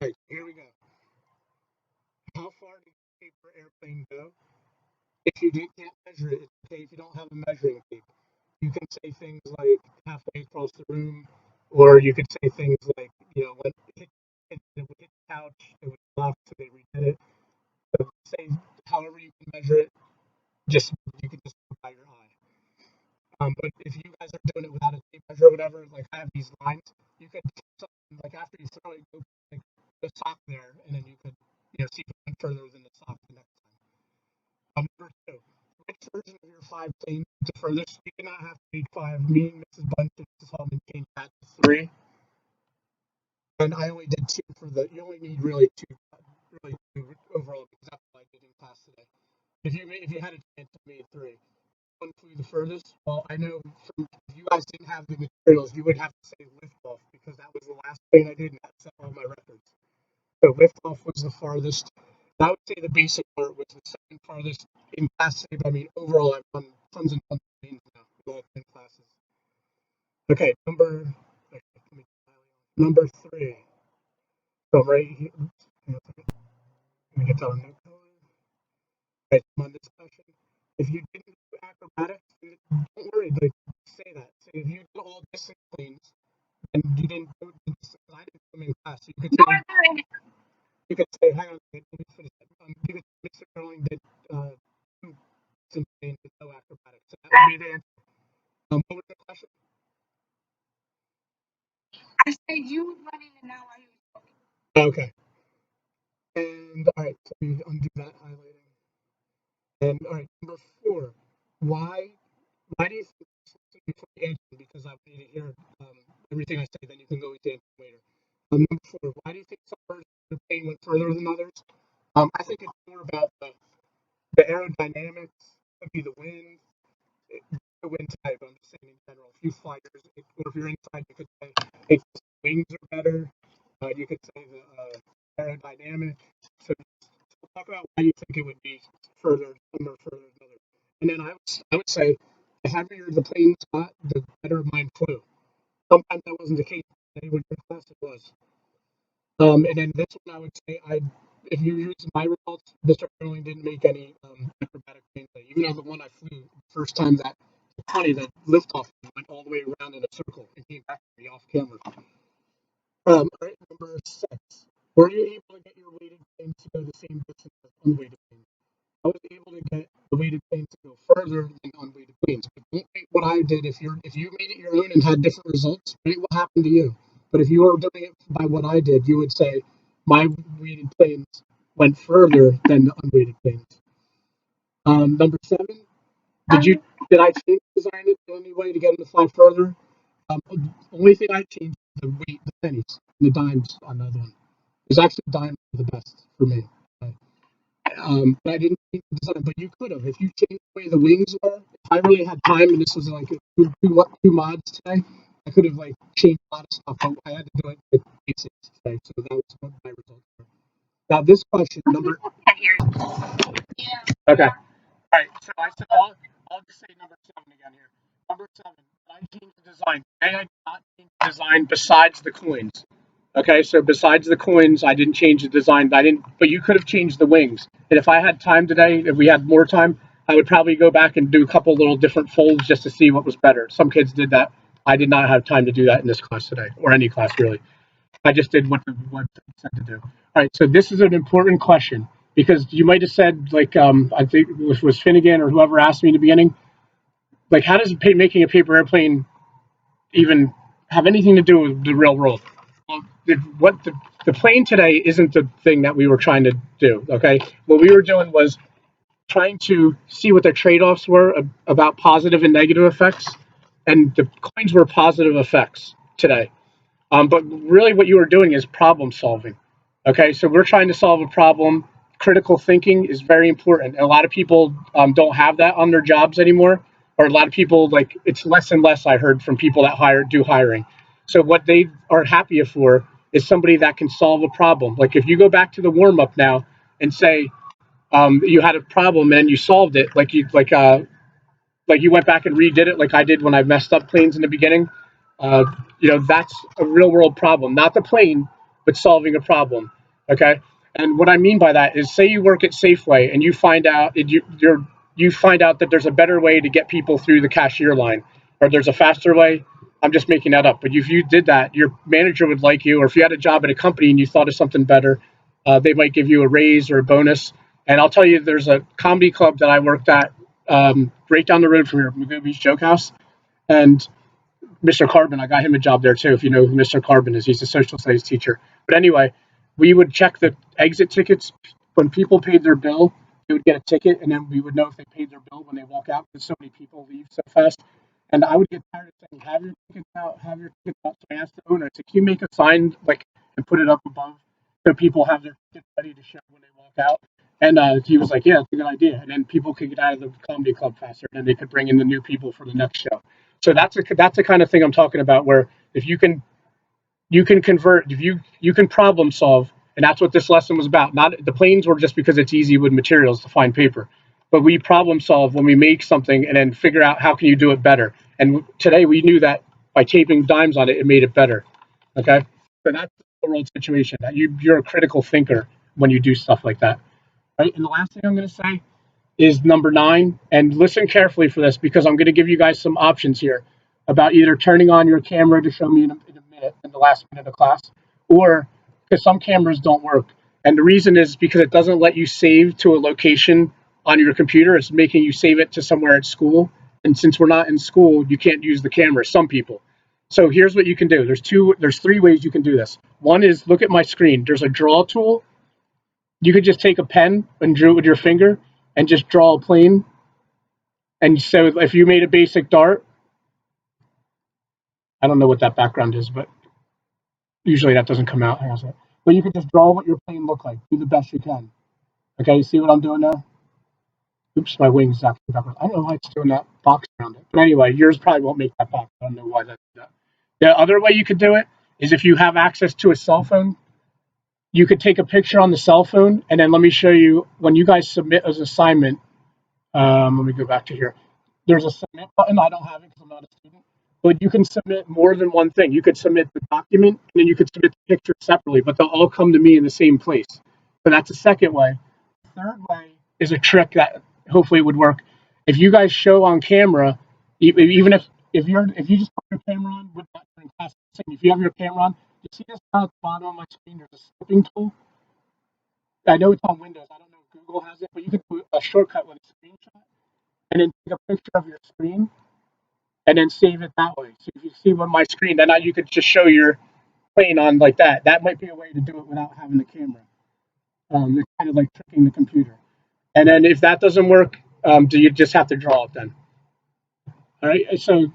right, here we go. How far did the paper airplane go? If you can't measure it, it's okay if you don't have a measuring tape. You can say things like halfway across the room, or you could say things like, when it would hit the couch, it would lock, so they redid it. So say however you can measure it, just you can just go by your eye. But if you guys are doing it without a tape measure or whatever, like I have these lines, you could like after you throw it, go like the sock there, and then you could see if it went further than the sock the next time. Number two, which version of your five planes is the furthest? You do not have to read five. Me and Mrs. Bunch and Mrs. Hallman changed that to three, and I only did two for the. You only need really two overall because that's what I did in class today. If you had a chance to make three, one flew the furthest. Well, I know if you guys didn't have the materials, you would have to say liftoff because that was the last plane I did, and that set all my records. So liftoff was the farthest. I would say the basic part was the second farthest in class today, but I mean overall I've done tons and tons of planes now with all 10 classes. Okay, number three. So right here, let me get that on note color. Right, on this question. If you didn't do acrobatics, don't worry, like say that. Say if you did all distance planes and you didn't do the distance, I didn't come in class. So you could say, hang on, let me finish that. You could say Mr. Durling did two distance planes with no acrobatics. So that would be the answer. What was the question? I said you was running it now while you was talking. Okay. And all right, so we undo that highlighting. And all right, number four. Why why do you think before you answer? Because I need to hear everything I say, then you can go with the answer later. Number four. Why do you think some birds are plane went further than others? I think it's more about the aerodynamics. Could be the wind. The wind type. I'm just saying in general. If you fly yours, or if you're inside, you could say it's the wings are better. You could say the aerodynamic. So we'll talk about why you think it would be further, some are further than others. And then I would say the heavier the plane got, the better mine flew. Sometimes that wasn't the case. Today with your class it was. And then this one I would say if you use my results, Mr. Sterling didn't make any acrobatic planes. Even though the one I flew the first time that funny that liftoff went all the way around in a circle and came back to me off camera. All right, number six. Were you able to get your weighted planes to go the same distance as unweighted planes? I was able to get the weighted planes to go further than unweighted planes. But don't rate what I did. If you made it your own and had different results, rate what happened to you. But if you were doing it by what I did, you would say my weighted planes went further than the unweighted planes. Number seven. Did I change the design it the only way to get them to fly further? The only thing I changed was the weight, the pennies, and the dimes on the other one. It was actually dimes were the best for me. But I didn't change the design. But you could have if you changed the way the wings were. If I really had time, and this was like two mods today, I could have like changed a lot of stuff. But I had to do it with basics today, so that was what my results were. Now this question number. Okay. All right, so I said I'll just say number seven again here. Number seven, I changed the design. Today I did not change the design besides the coins. Okay, so besides the coins, I didn't change the design. But you could have changed the wings. And if I had time today, if we had more time, I would probably go back and do a couple little different folds just to see what was better. Some kids did that. I did not have time to do that in this class today, or any class really. I just did what they said to do. All right, so this is an important question because you might have said like I think it was Finnegan or whoever asked me in the beginning, like how does making a paper airplane even have anything to do with the real world? Well, the plane today isn't the thing that we were trying to do. Okay, what we were doing was trying to see what the trade-offs were about positive and negative effects, and the coins were positive effects today. But really, what you are doing is problem solving. Okay, so we're trying to solve a problem. Critical thinking is very important. And a lot of people don't have that on their jobs anymore, or a lot of people like it's less and less. I heard from people that do hiring. So what they are happier for is somebody that can solve a problem. Like if you go back to the warm up now and say you had a problem and you solved it, like you went back and redid it like I did when I messed up planes in the beginning. Uh, that's a real world problem, not the plane, but solving a problem. Okay. And what I mean by that is, say you work at Safeway and you find out that there's a better way to get people through the cashier line, or there's a faster way. I'm just making that up, but if you did that, your manager would like you. Or if you had a job at a company and you thought of something better, they might give you a raise or a bonus. And I'll tell you, there's a comedy club that I worked at, right down the road from here, Magoo Beach Joke House, and Mr. Carbon. I got him a job there too. If you know who Mr. Carbon is, he's a social studies teacher. But anyway, we would check the exit tickets when people paid their bill. They would get a ticket, and then we would know if they paid their bill when they walk out, because so many people leave so fast. And I would get tired of saying, "Have your tickets out, have your tickets out." So I asked the owner, "Can you make a sign like and put it up above so people have their tickets ready to show when they walk out?" And he was like, "Yeah, it's a good idea." And then people could get out of the comedy club faster, and then they could bring in the new people for the next show. So that's the kind of thing I'm talking about, where if you can convert, if you can problem solve, and that's what this lesson was about. Not the planes were just because it's easy with materials to find paper, but we problem solve when we make something and then figure out how can you do it better. And today we knew that by taping dimes on it, it made it better. Okay, so that's the world situation. That you're a critical thinker when you do stuff like that, right? And the last thing I'm going to say is number 9. And listen carefully for this, because I'm going to give you guys some options here about either turning on your camera to show me in a minute, in the last minute of class, or because some cameras don't work. And the reason is because it doesn't let you save to a location on your computer. It's making you save it to somewhere at school. And since we're not in school, you can't use the camera, some people. So here's what you can do. There's 3 ways you can do this. One is, look at my screen. There's a draw tool. You could just take a pen and draw it with your finger and just draw a plane. And so if you made a basic dart, I don't know what that background is, but usually that doesn't come out. But you could just draw what your plane looked like. Do the best you can. Okay, you see what I'm doing now? Oops, my wings actually backwards. I don't know why it's doing that box around it. But anyway, yours probably won't make that box. I don't know why that's that. The other way you could do it is, if you have access to a cell phone, you could take a picture on the cell phone, and then let me show you when you guys submit as assignment. Let me go back to here. There's a submit button. I don't have it because I'm not a student, but you can submit more than one thing. You could submit the document, and then you could submit the picture separately, but they'll all come to me in the same place. So that's the second way. The third way is a trick that hopefully would work. If you guys show on camera, even if you just put your camera on with that during class, if you have your camera on, you see this down at the bottom of my screen. There's a snipping tool. I know it's on Windows. I don't know if Google has it, but you can do a shortcut with a screenshot and then take a picture of your screen and then save it that way. So if you see on my screen, then you could just show your plane on like that. That might be a way to do it without having the camera. It's kind of like tricking the computer. And then if that doesn't work, do you just have to draw it then? All right. So